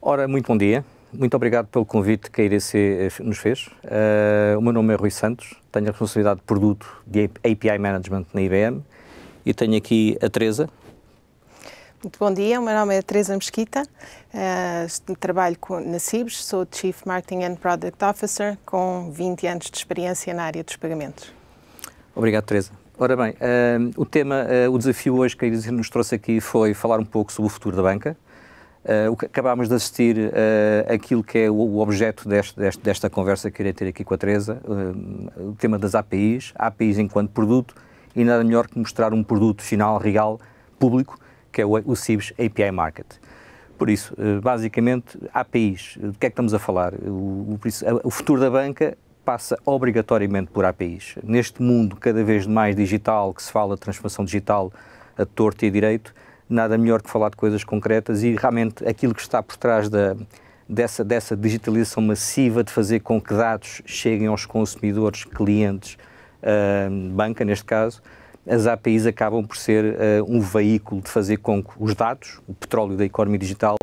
Ora, muito bom dia. Muito obrigado pelo convite que a IDC nos fez. O meu nome é Rui Santos, tenho a responsabilidade de produto de API Management na IBM e tenho aqui a Teresa. Muito bom dia, o meu nome é Teresa Mesquita, trabalho na CIBS, sou Chief Marketing and Product Officer com 20 anos de experiência na área dos pagamentos. Obrigado, Teresa. Ora bem, o desafio hoje que a IDC nos trouxe aqui foi falar um pouco sobre o futuro da banca. O que acabámos de assistir aquilo que é o objeto desta conversa que irei ter aqui com a Teresa, o tema das APIs, APIs enquanto produto, e nada melhor que mostrar um produto final, real, público, que é o CIBS API Market. Por isso, basicamente, APIs, do que é que estamos a falar? O futuro da banca passa obrigatoriamente por APIs. Neste mundo cada vez mais digital, que se fala de transformação digital a torto e a direito, nada melhor que falar de coisas concretas e realmente aquilo que está por trás dessa digitalização massiva de fazer com que dados cheguem aos consumidores, clientes, banca neste caso, as APIs acabam por ser um veículo de fazer com que os dados, o petróleo da economia digital,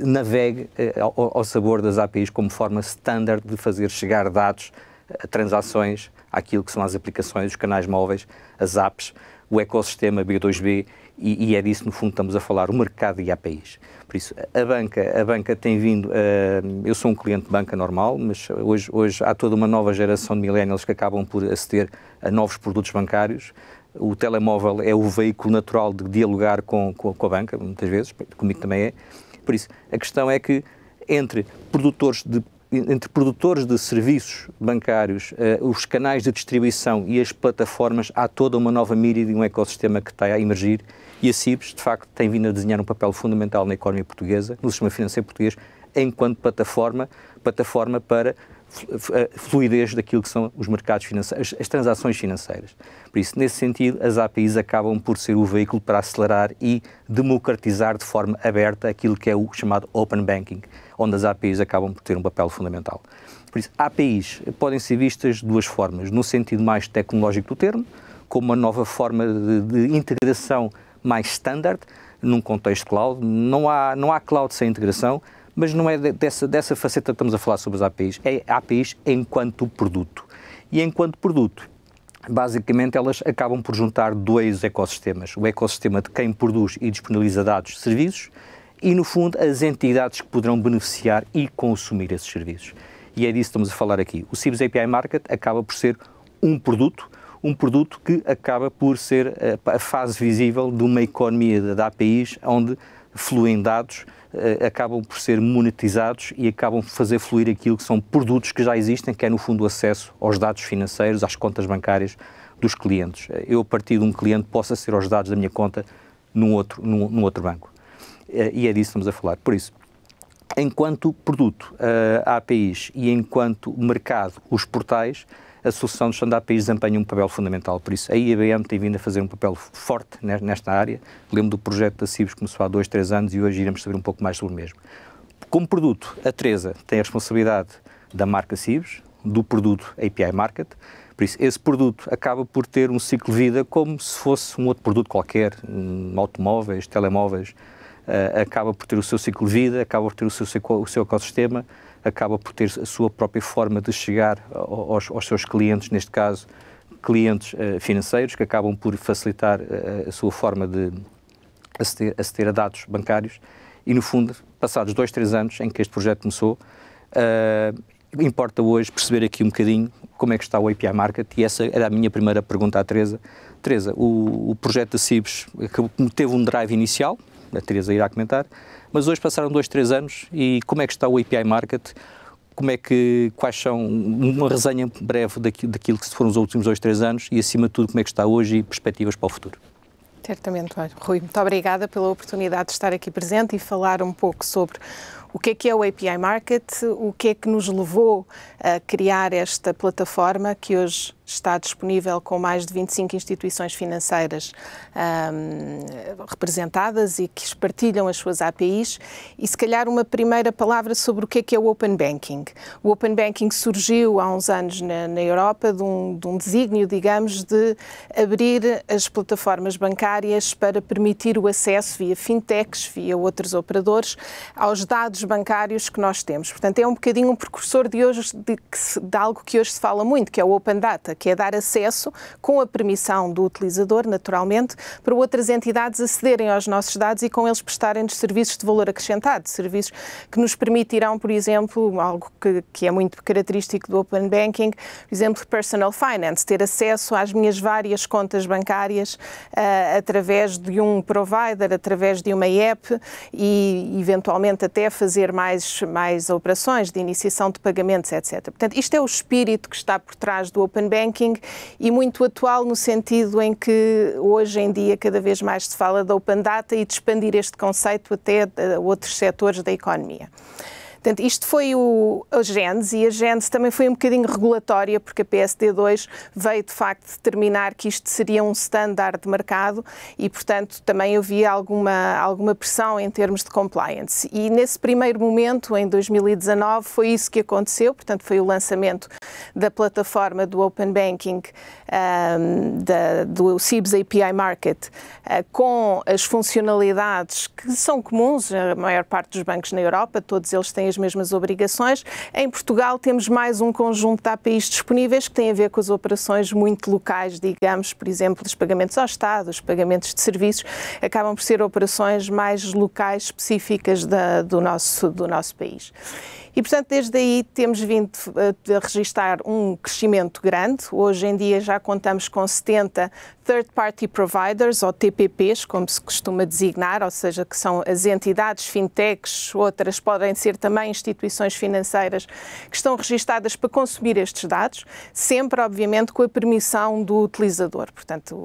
navegue ao sabor das APIs como forma standard de fazer chegar dados, transações, àquilo que são as aplicações, os canais móveis, as apps, o ecossistema B2B, e é disso, no fundo, estamos a falar, o mercado de APIs. Por isso, a banca tem vindo, eu sou um cliente de banca normal, mas hoje há toda uma nova geração de millennials que acabam por aceder a novos produtos bancários. O telemóvel é o veículo natural de dialogar com a banca, muitas vezes, comigo também é. Por isso, a questão é que entre produtores de serviços bancários, os canais de distribuição e as plataformas, há toda uma nova míria e um ecossistema que está a emergir, e a CIBS, de facto, tem vindo a desenhar um papel fundamental na economia portuguesa, no sistema financeiro português, enquanto plataforma para fluidez daquilo que são os mercados financeiros, as transações financeiras. Por isso, nesse sentido, as APIs acabam por ser o veículo para acelerar e democratizar de forma aberta aquilo que é o chamado Open Banking, onde as APIs acabam por ter um papel fundamental. Por isso, APIs podem ser vistas de duas formas, no sentido mais tecnológico do termo, como uma nova forma de integração mais standard, num contexto cloud. Não há cloud sem integração, mas não é dessa faceta que estamos a falar sobre as APIs, é APIs enquanto produto. E enquanto produto, basicamente elas acabam por juntar dois ecossistemas, o ecossistema de quem produz e disponibiliza dados, serviços, e no fundo as entidades que poderão beneficiar e consumir esses serviços. E é disso que estamos a falar aqui. O CIBS API Market acaba por ser um produto que acaba por ser a fase visível de uma economia de APIs onde fluem dados, acabam por ser monetizados e acabam por fazer fluir aquilo que são produtos que já existem, que é no fundo o acesso aos dados financeiros, às contas bancárias dos clientes. Eu, a partir de um cliente, posso aceder aos dados da minha conta num outro banco. E é disso que estamos a falar. Por isso, enquanto produto, APIs, e enquanto mercado, os portais, a solução de gestão de APIs desempenha um papel fundamental. Por isso, a IBM tem vindo a fazer um papel forte nesta área. Lembro do projeto da CIBS que começou há 2, 3 anos e hoje iremos saber um pouco mais sobre o mesmo. Como produto, a Teresa tem a responsabilidade da marca CIBS, do produto API Market. Por isso, esse produto acaba por ter um ciclo de vida como se fosse um outro produto qualquer, automóveis, telemóveis, acaba por ter o seu ciclo de vida, acaba por ter o seu ecossistema, acaba por ter a sua própria forma de chegar aos seus clientes, neste caso, clientes financeiros, que acabam por facilitar a sua forma de aceder a dados bancários. E, no fundo, passados 2, 3 anos em que este projeto começou, importa hoje perceber aqui um bocadinho como é que está o API Market, e essa era a minha primeira pergunta à Teresa. Teresa, o projeto da CIBS teve um drive inicial, a Teresa irá comentar, mas hoje passaram 2, 3 anos e como é que está o API Market? Quais são, uma resenha breve daquilo que foram os últimos 2, 3 anos e, acima de tudo, como é que está hoje e perspectivas para o futuro? Certamente, Rui, muito obrigada pela oportunidade de estar aqui presente e falar um pouco sobre O que é o API Market? O que é que nos levou a criar esta plataforma que hoje está disponível com mais de 25 instituições financeiras representadas e que partilham as suas APIs, e se calhar uma primeira palavra sobre o que é o Open Banking. O Open Banking surgiu há uns anos na Europa de um desígnio, digamos, de abrir as plataformas bancárias para permitir o acesso via fintechs, via outros operadores, aos dados bancários que nós temos. Portanto, é um bocadinho um precursor de hoje de algo que hoje se fala muito, que é o Open Data, que é dar acesso, com a permissão do utilizador, naturalmente, para outras entidades acederem aos nossos dados e com eles prestarem-nos serviços de valor acrescentado, serviços que nos permitirão, por exemplo, algo que é muito característico do Open Banking, por exemplo, personal finance, ter acesso às minhas várias contas bancárias através de um provider, através de uma app e, eventualmente, até fazer mais operações de iniciação de pagamentos, etc. Portanto, isto é o espírito que está por trás do Open Banking e muito atual no sentido em que hoje em dia cada vez mais se fala da Open Data e de expandir este conceito até a outros setores da economia. Portanto, isto foi a Gênese, e a Gênese também foi um bocadinho regulatória, porque a PSD2 veio, de facto, determinar que isto seria um standard de mercado e, portanto, também havia alguma pressão em termos de compliance. E, nesse primeiro momento, em 2019, foi isso que aconteceu, portanto, foi o lançamento da plataforma do Open Banking, do CIBS API Market, com as funcionalidades que são comuns à maior parte dos bancos na Europa, todos eles têm as mesmas obrigações. Em Portugal temos mais um conjunto de APIs disponíveis que têm a ver com as operações muito locais, digamos, por exemplo, os pagamentos ao Estado, os pagamentos de serviços, acabam por ser operações mais locais, específicas do nosso país. E, portanto, desde aí temos vindo a registrar um crescimento grande. Hoje em dia já contamos com 70 Third Party Providers, ou TPPs, como se costuma designar, ou seja, que são as entidades fintechs, outras podem ser também instituições financeiras que estão registadas para consumir estes dados, sempre, obviamente, com a permissão do utilizador. Portanto,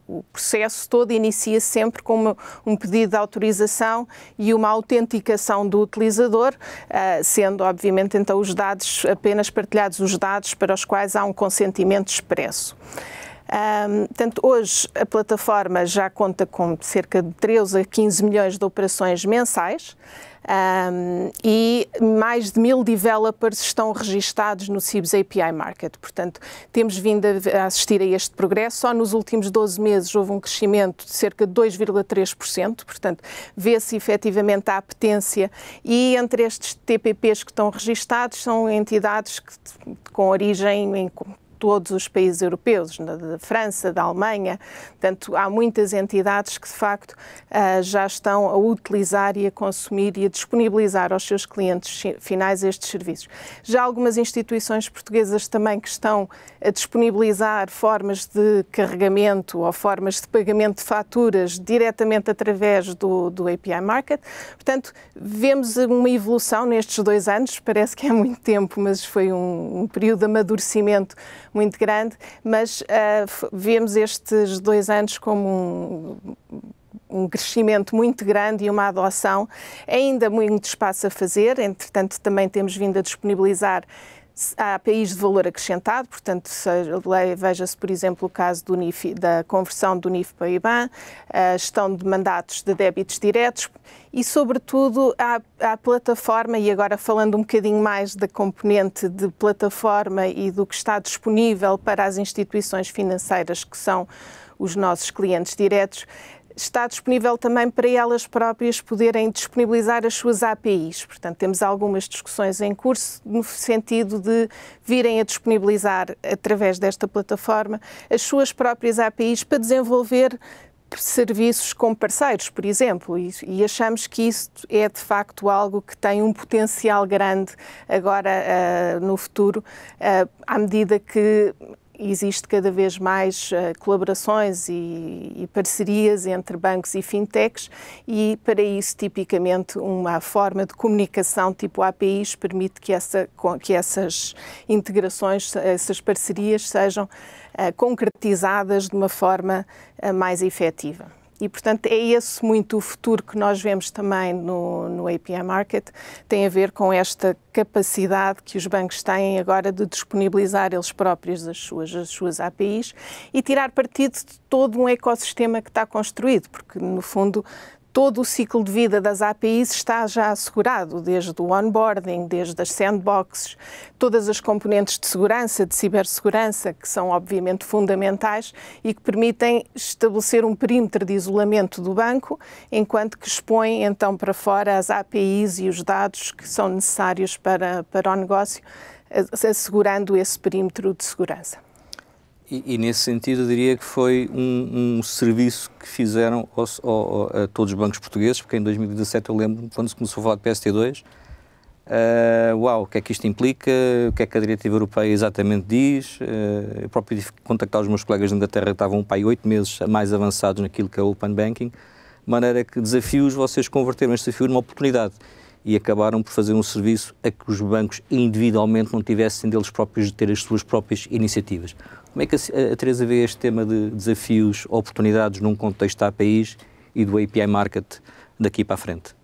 o processo todo inicia sempre com um pedido de autorização e uma autenticação do utilizador, sendo, obviamente, então os dados, apenas partilhados os dados para os quais há um consentimento expresso. Portanto, hoje a plataforma já conta com cerca de 13 a 15 milhões de operações mensais e mais de 1000 developers estão registados no CIBS API Market. Portanto, temos vindo a assistir a este progresso. Só nos últimos 12 meses houve um crescimento de cerca de 2,3%. Portanto, vê-se efetivamente a apetência, e entre estes TPPs que estão registados são entidades com origem em todos os países europeus, da França, da Alemanha. Portanto, há muitas entidades que, de facto, já estão a utilizar e a consumir e a disponibilizar aos seus clientes finais estes serviços. Já algumas instituições portuguesas também que estão a disponibilizar formas de carregamento ou formas de pagamento de faturas diretamente através do API Market. Portanto, vemos uma evolução nestes 2 anos, parece que é muito tempo, mas foi um período de amadurecimento muito grande, mas vemos estes 2 anos como um crescimento muito grande e uma adoção. Ainda muito espaço a fazer, entretanto também temos vindo a disponibilizar APIs de valor acrescentado, portanto, veja-se, por exemplo, o caso da conversão do NIF para o IBAN, a gestão de mandatos de débitos diretos e, sobretudo, a plataforma, e agora falando um bocadinho mais da componente de plataforma e do que está disponível para as instituições financeiras que são os nossos clientes diretos, está disponível também para elas próprias poderem disponibilizar as suas APIs. Portanto, temos algumas discussões em curso no sentido de virem a disponibilizar, através desta plataforma, as suas próprias APIs para desenvolver serviços com parceiros, por exemplo, e achamos que isso é de facto algo que tem um potencial grande agora no futuro, à medida que existe cada vez mais colaborações e parcerias entre bancos e fintechs, e para isso, tipicamente, uma forma de comunicação tipo APIs permite que essas integrações, essas parcerias sejam concretizadas de uma forma mais efetiva. E, portanto, é esse muito o futuro que nós vemos também no API Market, tem a ver com esta capacidade que os bancos têm agora de disponibilizar eles próprios as suas APIs e tirar partido de todo um ecossistema que está construído, porque, no fundo, todo o ciclo de vida das APIs está já assegurado, desde o onboarding, desde as sandboxes, todas as componentes de segurança, de cibersegurança, que são obviamente fundamentais e que permitem estabelecer um perímetro de isolamento do banco, enquanto que expõem então para fora as APIs e os dados que são necessários para o negócio, assegurando esse perímetro de segurança. E nesse sentido, eu diria que foi um serviço que fizeram a todos os bancos portugueses, porque em 2017 eu lembro, quando se começou a falar de PSD2, o que é que isto implica, o que é que a diretiva europeia exatamente diz. Eu próprio tive que contactar os meus colegas de Inglaterra que estavam 8 meses mais avançados naquilo que é o Open Banking, de maneira que desafios, vocês converteram este desafio numa oportunidade e acabaram por fazer um serviço a que os bancos individualmente não tivessem deles próprios de ter as suas próprias iniciativas. Como é que a Teresa vê este tema de desafios, oportunidades num contexto da APIs e do API Market daqui para a frente?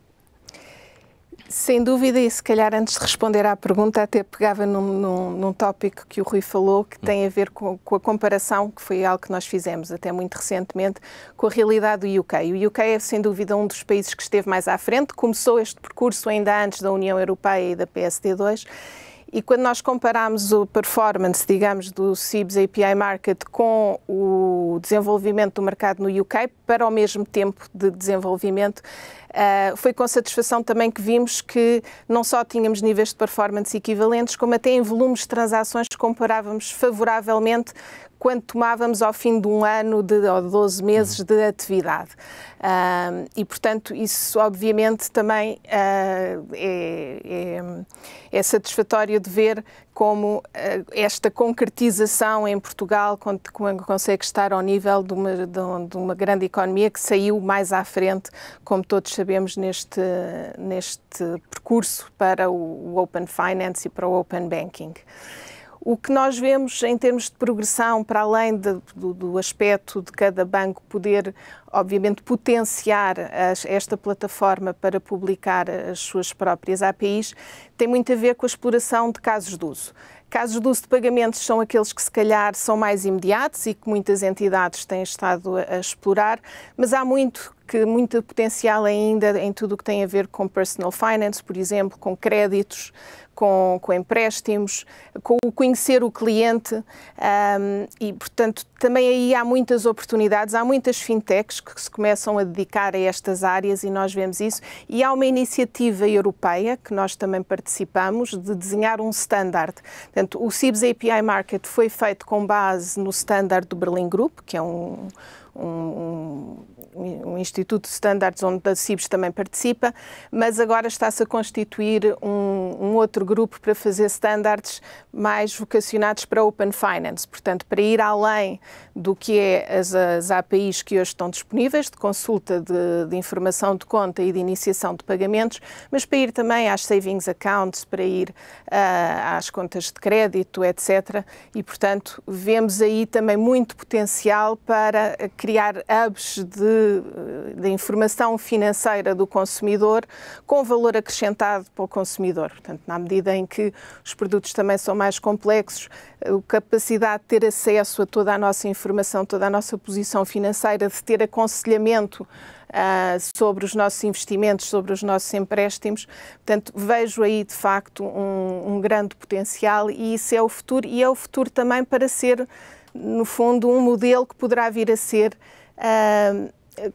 Sem dúvida, e se calhar antes de responder à pergunta, até pegava num tópico que o Rui falou, que tem a ver com a comparação, que foi algo que nós fizemos até muito recentemente, com a realidade do UK. O UK é, sem dúvida, um dos países que esteve mais à frente, começou este percurso ainda antes da União Europeia e da PSD2, e quando nós comparamos o performance, digamos, do CIBS API Market com o desenvolvimento do mercado no UK, para o mesmo tempo de desenvolvimento, foi com satisfação também que vimos que não só tínhamos níveis de performance equivalentes, como até em volumes de transações comparávamos favoravelmente quando tomávamos ao fim de um ano ou de 12 meses de atividade. E, portanto, isso obviamente também é satisfatório de ver como esta concretização em Portugal consegue estar ao nível de uma grande economia que saiu mais à frente, como todos sabemos, neste percurso para o Open Finance e para o Open Banking. O que nós vemos em termos de progressão, para além do aspecto de cada banco poder, obviamente, potenciar esta plataforma para publicar as suas próprias APIs, tem muito a ver com a exploração de casos de uso. Casos de uso de pagamentos são aqueles que, se calhar, são mais imediatos e que muitas entidades têm estado a explorar, mas há muito potencial ainda em tudo o que tem a ver com personal finance, por exemplo, com créditos, com empréstimos, com o conhecer o cliente e, portanto, também aí há muitas oportunidades, há muitas fintechs que se começam a dedicar a estas áreas e nós vemos isso. E há uma iniciativa europeia, que nós também participamos, de desenhar um standard. Portanto, o CIBS API Market foi feito com base no standard do Berlin Group, que é um instituto de standards onde a CIBS também participa, mas agora está-se a constituir um outro grupo para fazer standards mais vocacionados para Open Finance, portanto, para ir além do que é as APIs que hoje estão disponíveis, de consulta de informação de conta e de iniciação de pagamentos, mas para ir também às savings accounts, para ir às contas de crédito, etc. E, portanto, vemos aí também muito potencial para criar hubs de informação financeira do consumidor com valor acrescentado para o consumidor. Portanto, na medida em que os produtos também são mais complexos, a capacidade de ter acesso a toda a nossa informação, toda a nossa posição financeira, de ter aconselhamento sobre os nossos investimentos, sobre os nossos empréstimos. Portanto, vejo aí, de facto, um grande potencial e isso é o futuro. E é o futuro também para ser, no fundo, um modelo que poderá vir a ser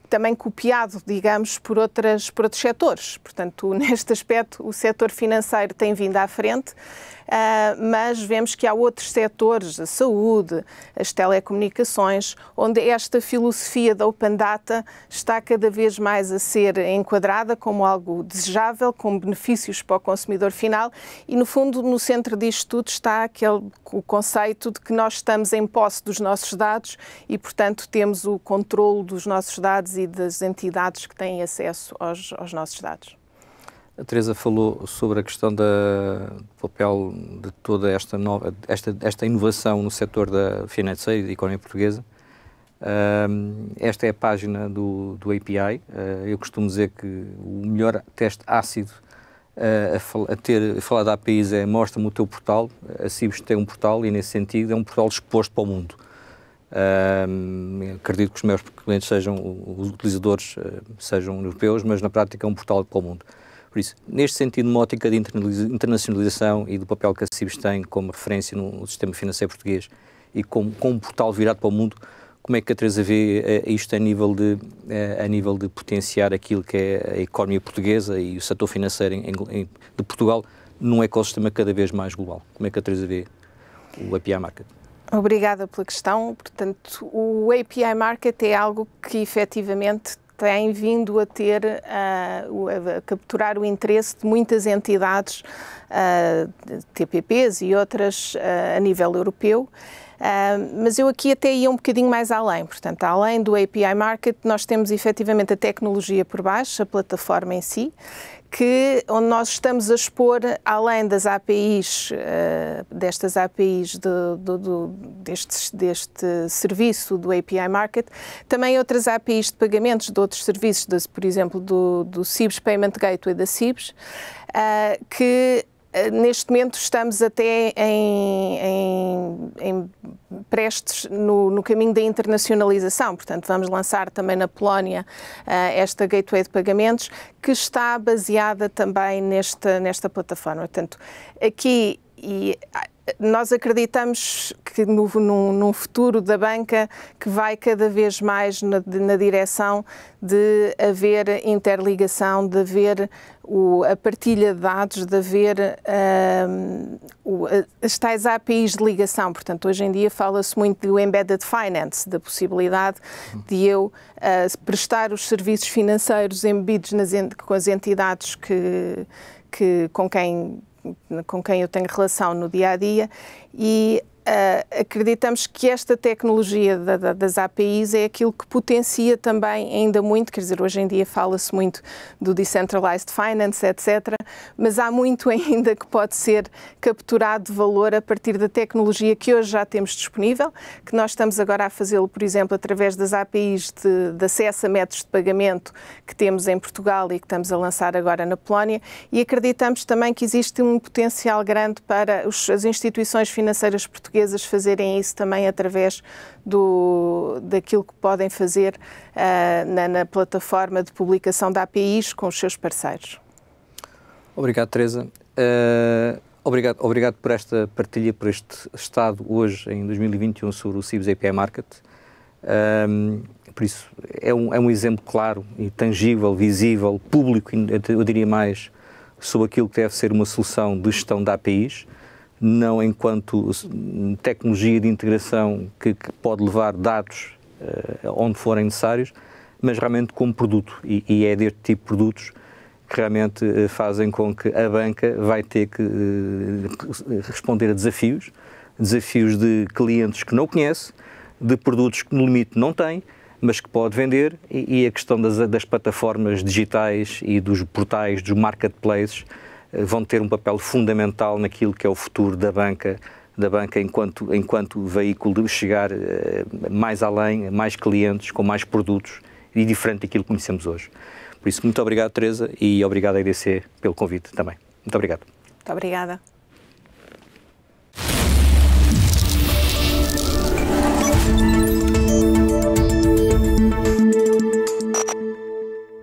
também copiado, digamos, por outros setores. Portanto, neste aspecto, o setor financeiro tem vindo à frente, mas vemos que há outros setores, a saúde, as telecomunicações, onde esta filosofia da Open Data está cada vez mais a ser enquadrada como algo desejável, com benefícios para o consumidor final e, no fundo, no centro disto tudo está o conceito de que nós estamos em posse dos nossos dados e, portanto, temos o controle dos nossos dados e das entidades que têm acesso aos nossos dados. A Teresa falou sobre a questão do papel de toda esta inovação no setor da financeira e da economia portuguesa. Esta é a página do API. Eu costumo dizer que o melhor teste ácido a falar da APIs é mostra-me o teu portal. A Cibus tem um portal e, nesse sentido, é um portal exposto para o mundo. Acredito que os meus clientes sejam, os utilizadores sejam europeus, mas na prática é um portal para o mundo. Por isso, neste sentido, uma ótica de internacionalização e do papel que a Cibus tem como referência no sistema financeiro português e com um portal virado para o mundo, como é que a Teresa vê isto a nível de potenciar aquilo que é a economia portuguesa e o setor financeiro de Portugal num ecossistema cada vez mais global? Como é que a Teresa vê o API Market? Obrigada pela questão. Portanto, o API Market é algo que efetivamente tem vindo a a capturar o interesse de muitas entidades, TPPs e outras a nível europeu. Mas eu aqui até ia um bocadinho mais além. Portanto, além do API Market, nós temos efetivamente a tecnologia por baixo, a plataforma em si, onde nós estamos a expor, além das APIs, destas APIs deste serviço do API Market, também outras APIs de pagamentos de outros serviços, por exemplo, do Cibus Payment Gateway da Cibus, que neste momento estamos até em prestes no caminho da internacionalização. Portanto, vamos lançar também na Polónia esta gateway de pagamentos, que está baseada também nesta plataforma. Portanto, aqui nós acreditamos que num futuro da banca que vai cada vez mais na direção de haver interligação, de haver a partilha de dados, de haver as tais APIs de ligação. Portanto, hoje em dia fala-se muito do embedded finance, da possibilidade de eu prestar os serviços financeiros embebidos com as entidades com quem eu tenho relação no dia-a-dia e acreditamos que esta tecnologia das APIs é aquilo que potencia também ainda muito, quer dizer, hoje em dia fala-se muito do Decentralized Finance, etc., mas há muito ainda que pode ser capturado de valor a partir da tecnologia que hoje já temos disponível, que nós estamos agora a fazê-lo, por exemplo, através das APIs de acesso a métodos de pagamento que temos em Portugal e que estamos a lançar agora na Polónia, e acreditamos também que existe um potencial grande para as instituições financeiras portuguesas fazerem isso também através daquilo que podem fazer na plataforma de publicação da APIs com os seus parceiros. Obrigado, Teresa. Obrigado por esta partilha, por este estado hoje, em 2021, sobre o Cibus API Market. Por isso, é um exemplo claro e tangível, visível, público, eu diria mais, sobre aquilo que deve ser uma solução de gestão de APIs, não enquanto tecnologia de integração que pode levar dados onde forem necessários, mas realmente como produto. E é deste tipo de produtos que realmente fazem com que a banca vai ter que responder a desafios de clientes que não conhece, de produtos que no limite não tem, mas que pode vender, e a questão das plataformas digitais e dos portais, dos marketplaces, vão ter um papel fundamental naquilo que é o futuro da banca enquanto veículo de chegar mais além, a mais clientes, com mais produtos e diferente daquilo que conhecemos hoje. Por isso, muito obrigado, Teresa, e obrigado à EDC pelo convite também. Muito obrigado. Muito obrigada.